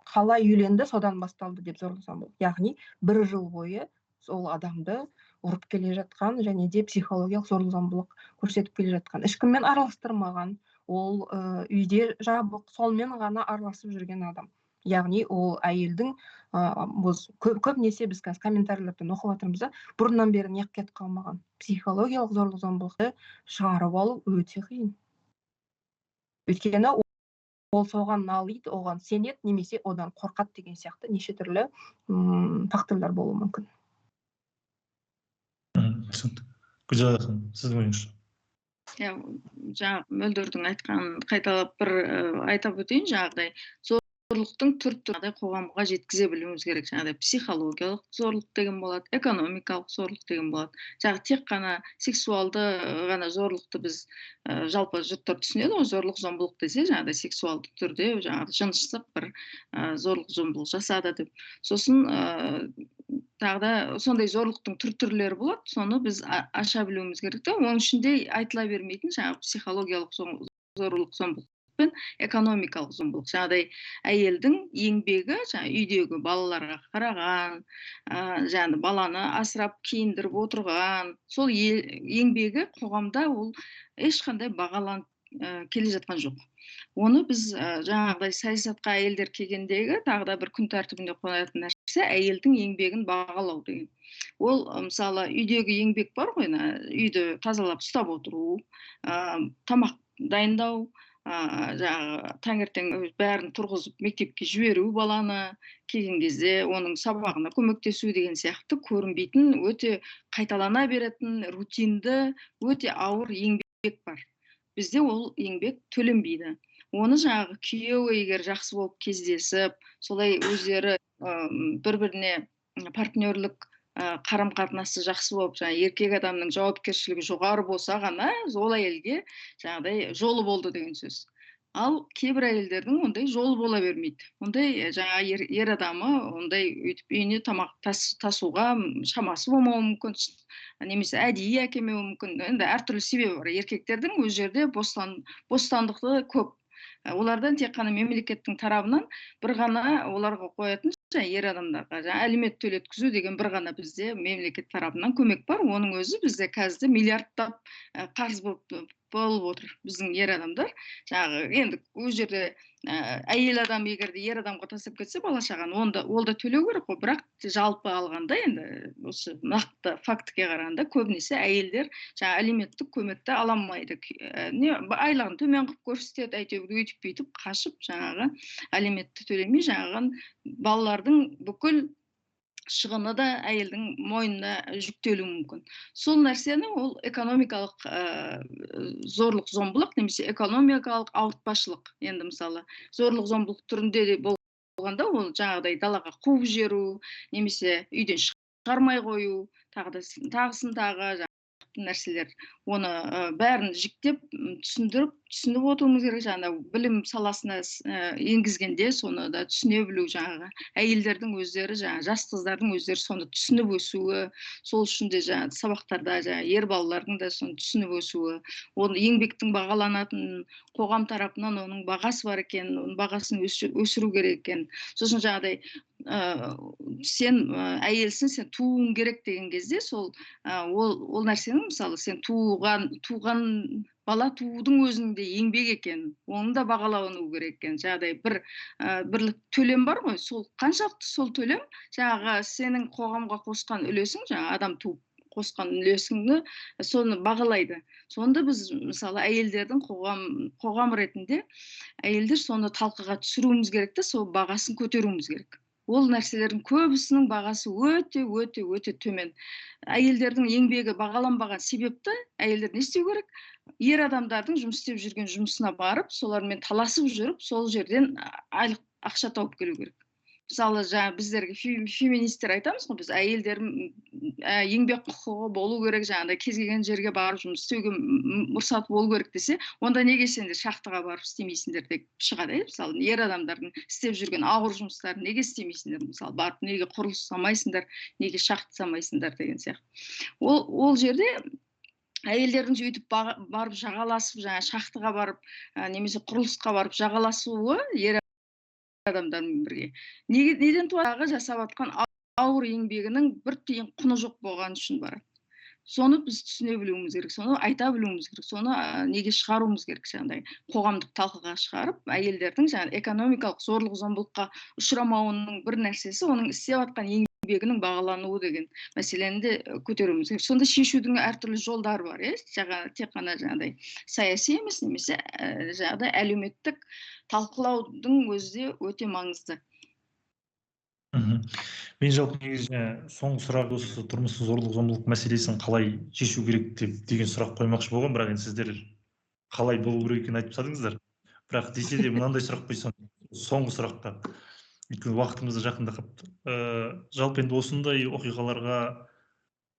Қалай үйленді, содан басталды деп зорлық-зомбылық. Яғни, бір жыл бойы сол адамды ұрып келе жатқан, және де психологиялық зорлық-зомбылық көрсетіп келе жатқан. Ешкіммен араластырмаған, ол үйде жабық, солмен ғана араласып жүрген адам. Яғни, ол әйелдің көбінесе біз комментарийлерден оқып жатырмыз да, бұрыннан бері неғып кетіп қалмаған. Психологиялық зорлық-зомбылықты шығарып алу өте қиын. Өйткені ол соған налиды, оған сенеді, немесе одан қорқады деген сияқты неше түрлі факторлар болуы мүмкін. Гүлжан ханым, сіздің ойыңызша? Жаңағы Мөлдірдің айтқанын қайталап бір айтып өтейін. Жаңағыдай зорлықтың түр-түрі қоғамға жеткізе білуіміз керек. Жаңағыдай психологиялық зорлық деген болады, экономикалық зорлық деген болады. Жаңағы тек қана сексуалды ғана зорлықты біз жалпы жұрттар түсінеді ғой, зорлық-зомбылық десе, жаңағыдай сексуалды түрде жаңағы жыныстық бір зорлық-зомбылық жасады деп. Сосын тағы да сондай зорлықтың түрлері болады. Соны біз аша білуіміз керек та. Оның ішінде айтыла бермейтін жаңағы психологиялық зорлық-зомбылық пен экономикалық зомбылық. Жаңағыдай әйелдің еңбегі, үйдегі балаларға қараған, жаңағы баланы асырап киіндіріп отырған, сол еңбегі қоғамда ол ешқандай бағаланып келе жатқан жоқ. Оны біз жаңағыдай саясатқа әйелдер келгендегі тағы да бір күн тәртібінде қоятын нәрсе әйелдің еңбегін бағалау деген. Ол мысалы үйдегі еңбек бар ғой, үйді тазалап ұстап отыру, тамақ дайындау, жаңағы таңертең бәрін тұрғызып мектепке жіберу, баланы келген кезде оның сабағына көмектесу деген сияқты көрінбейтін, өте қайталана беретін, рутинді, өте ауыр еңбек бар. Бізде ол еңбек төленбейді. Оны жаңағы күйеуі егер жақсы болып кездесіп, солай өздері бір-біріне партнерлік қарым-қатынасы жақсы болып, еркек адамның жауапкершілігі жоғары болса ғана, ол әйелге жаңағыдай жолы болды деген сөз. Ал кейбір әйелдердің ондай жолы бола бермейді. Ондай жаңа ер адамы ондай өйтіп үйіне тамақ тасуға шамасы болмауы мүмкін, немесе әдейі әкелмеуі мүмкін. Енді әртүрлі себебі бар. Еркектердің өз жерде бостандықты көп. Олардан тек қана мемлекеттің тарабынан бір ғана оларға қоятын ер адамдарға алимент төлеткізу деген бір ғана бізде мемлекет тарапынан көмек бар. Оның өзі бізде қазір миллиардтап қарыз болып отыр біздің ер адамдар. Жаңағы енді өз жерде әйел адам егерде ер адамға тастап кетсе бала шағаны, ол да төлеу керек қой. Бірақ жалпы алғанда енді осы нақты фактіге қарағанда көбінесе әйелдер жаңағы алименттік көмекті ала алмайды. Айлығын төмен қылып көрсетеді, әйтеуір өйтіп бүйтіп қашып жаңағы алиментті төлемей жаңағы балалардың бүкіл шығыны да әйелдің мойнына жүктелуі мүмкін. Сол нәрсені ол экономикалық зорлық зомбылық немесе экономикалық ауыртпашылық. Енді мысалы зорлық зомбылық түрінде де болғанда ол жаңағыдай далаға қуып жіберу немесе үйден шығармай қою, тағысын тағы нәрселер. Оны бәрін жіктеп түсініп отыруымыз керек. Жаңа білім саласына енгізгенде соны да түсіне білу, жаңағы әйелдердің өздері, жаңа жас қыздардың өздері соны түсініп өсуі, сол үшін де жаңа сабақтарда ер балалардың да соны түсініп өсуі, оны еңбектің бағаланатын қоғам тарапынан оның бағасы бар екен, оның бағасын өсіру керек екен. Сосын жаңағыдай сен әйелсің, сен тууың керек деген кезде сол ол нәрсенің мысалы сен туған бала туудың өзінде еңбек екен, оны да бағалану керек екен. Жаңағыдай бір төлем бар ғой, сол қаншалықты сол төлем жаңағы сенің қоғамға қосқан үлесің, жаңа адам туып қосқан үлесіңді соны бағалайды. Сонда біз мысалы әйелдердің қоғам ретінде әйелдер соны талқыға түсіруіміз керек те, сол бағасын көтеруіміз керек. Ол нәрселердің көбісінің бағасы өте төмен. Әйелдердің еңбегі бағаланбаған себепті әйелдер не істеу керек? Ер адамдардың жұмыс істеп жүрген жұмысына барып, солармен таласып жүріп, сол жерден айлық ақша тауып келу керек. Мысалы, біздерге феминистер айтамыз ғой, біз әйелдер еңбек құқығы болу керек, жаңағыдай кез келген жерге барып жұмыс істеуге мұрсат болу керек десе, онда неге сендер шахтаға барып істемейсіңдер деп шығады. Мысалы, ер адамдардың істеп жүрген ауыр жұмыстарын неге істемейсіңдер? Мысалы, барып неге құрылыс жасамайсыңдар, неге шахта жасамайсыңдар деген сияқты. Ол жерде әйелдердің өйтіп барып жағаласып, жаңа шахтаға барып, немесе құрылысқа барып жағаласуы ер адамдармен бірге. Неден туады? Жасап жатқан ауыр еңбегінің бір тиын құны жоқ болған үшін барады. Соны біз түсіне білуіміз керек, соны айта білуіміз керек, соны неге шығаруымыз керек, жаңағыдай қоғамдық талқыға шығарып, әйелдердің жаңағы экономикалық зорлық зомбылыққа ұшырамауының бір нәрсесі оның істеп жатқан еңбегінің бағалануы деген мәселені де көтеруіміз керек. Сонда шешудің әртүрлі жолдары бар, тек қана жаңағыдай саяси емес, немесе жаңағыдай әлеуметтік талқылаудың өзі өте маңызды. Мен жалпы негізі соңғы сұрақ осы тұрмыстық зорлық зомбылық мәселесін қалай шешу керек деген сұрақ қоймақшы болған, бірақ енді сіздер қалай болу керек екенін айтып тастадыңыздар. Бірақ десе де мынандай сұрақ қойсам, соңғы сұраққа, өйткені уақытымыз жақында қалыпты. Жалпы енді осындай оқиғаларға,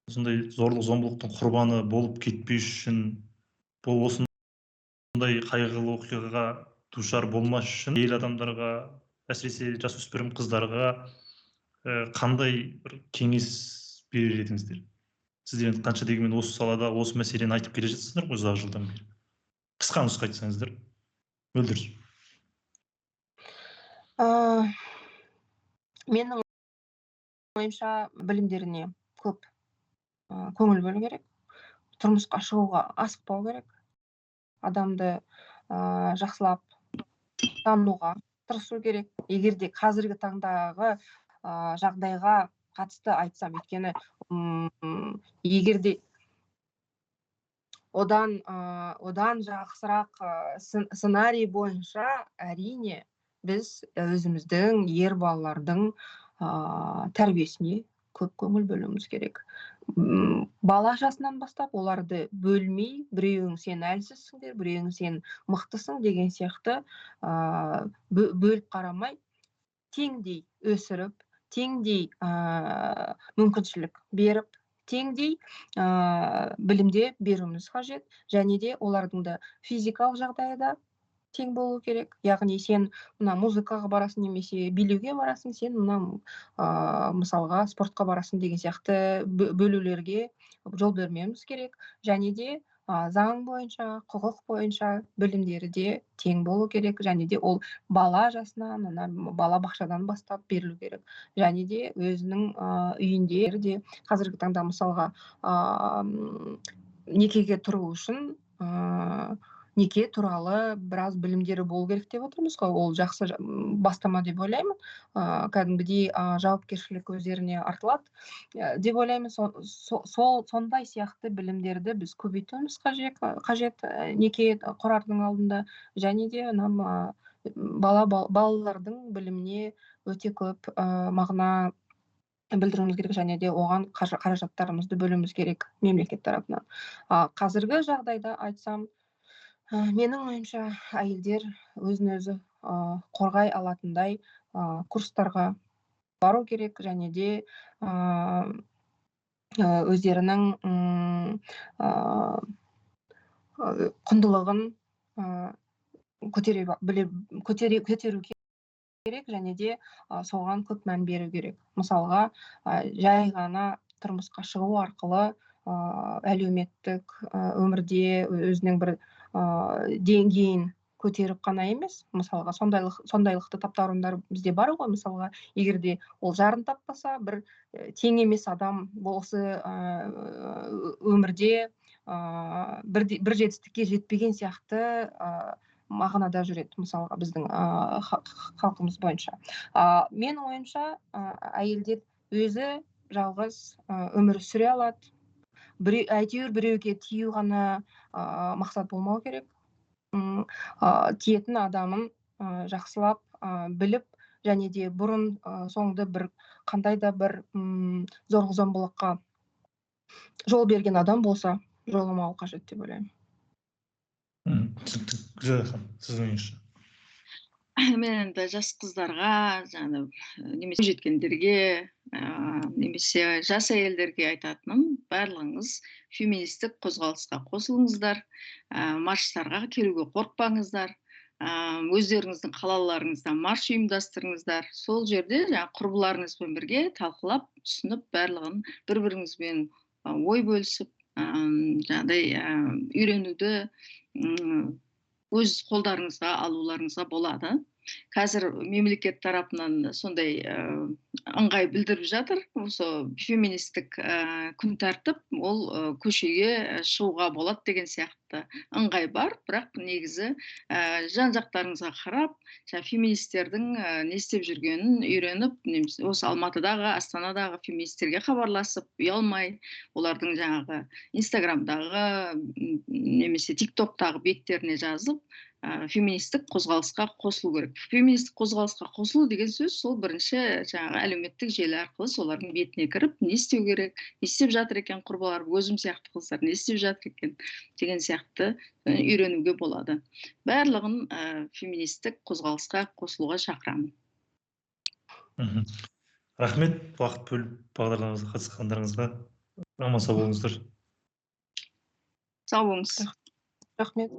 осындай зорлық зомбылықтың құрбаны болып кетпеу үшін, бұл осындай қайғылы оқиғаға душар болмас үшін әйел адамдарға, әсіресе жасөспірім қыздарға қандай бір кеңес берер едіңіздер? Сіздер енді қанша дегенмен осы салада осы мәселені айтып келе жатсыздар ғой ұзақ жылдан бері. Қысқа нұсқа айтсаңыздар. Мөлдір. Менің ойымша білімдеріне көп көңіл бөлу керек. Тұрмысқа шығуға асықпау керек. Адамды жақсылап тануға тырысу керек. Егер де қазіргі таңдағы жағдайға қатысты айтсам, өйткені егер де одан жақсырақ сценарий бойынша әрине біз өзіміздің ер балалардың тәрбиесіне көп көңіл бөлуіміз керек. Бала жасынан бастап оларды бөлмей, біреуің сен әлсізсіңдер, біреуің сен мықтысың деген сияқты бөліп қарамай, теңдей өсіріп, теңдей мүмкіншілік беріп, теңдей білімде беруіміз қажет, және де олардың да физикалық жағдайы да тең болу керек. Яғни сен мына музыкаға барасың немесе билеуге барасың, сен мына мысалға спортқа барасың деген сияқты бөлулерге жол бермеуіміз керек. Және де заң бойынша, құқық бойынша білімдері де тең болу керек. Және де ол бала жасынан, бала бақшадан бастап берілу керек. Және де өзінің үйінде де қазіргі таңда мысалға некеге тұру үшін неке туралы біраз білімдері болу керек деп отырмыз ғой. Ол жақсы бастама деп ойлаймын. Кәдімгідей жауапкершілік өздеріне артылады деп ойлаймын. Сондай сияқты білімдерді біз көбейтуіміз қажет неке құрардың алдында. Және де балалардың біліміне өте көп мағына білдіруіміз керек, және де оған қаражаттарымызды бөлуіміз керек мемлекет тарапынан. Қазіргі жағдайда айтсам, менің ойымша әйелдер өзін өзі қорғай алатындай курстарға бару керек, және де өздерінің құндылығын көтеру керек, және де соған көп мән беру керек. Мысалға, жай ғана тұрмысқа шығу арқылы әлеуметтік өмірде өзінің бір деңгейін көтеріп қана емес, мысалға сондайлықты таптауырындар бізде бар ғой. Мысалға, егер де ол жарын таппаса, бір тең емес адам осы өмірде бір жетістікке жетпеген сияқты мағынада жүреді, мысалға біздің халқымыз бойынша. Менің ойымша әйелдер өзі жалғыз өмір сүре алады. Әйтеуір біреуге тию ғана мақсат болмау керек. Тиетін адамын жақсылап біліп, және де бұрын соңды бір қандай да бір зорлық-зомбылыққа жол берген адам болса, жоламау қажет деп ойлаймын. Сіздің ойыңызша? Мен енді жас қыздарға, немесе жеткендерге, немесе жас әйелдерге айтатыным, барлығыңыз феминистік қозғалысқа қосылыңыздар, марштарға келуге қорықпаңыздар, өздеріңіздің қалаларыңызда марш ұйымдастырыңыздар. Сол жерде құрбыларыңызбен бірге талқылап, түсініп, барлығын бір-біріңізбен ой бөлісіп, үйренуді өз қолдарыңызға алуларыңызға болады. Қазір мемлекет тарапынан сондай ыңғай білдіріп жатыр. Осы феминистік күн тәртіп, ол көшеге шығуға болады деген сияқты ыңғай бар. Бірақ негізі жан-жақтарыңызға қарап, феминистердің не істеп жүргенін үйреніп, осы Алматыдағы, Астанадағы феминистерге хабарласып, ұялмай, олардың Инстаграмдағы немесе ТикТоктағы беттеріне жазып, феминистік қозғалысқа қосылу керек. Феминистік қозғалысқа қосылу деген сөз, сол бірінші әлеуметтік желі арқылы солардың бетіне кіріп, не істеу керек, не істеп жатыр екен құрбылар, өзім сияқты қыздар не істеп жатыр екен деген сияқты үйренуге болады. Барлығын феминистік қозғалысқа қосылуға шақырамын. Рахмет, уақыт бөліп бағдарламамызға қатысқандарыңызға. Аман сау болыңыздар. Сау болыңыз. Рахмет.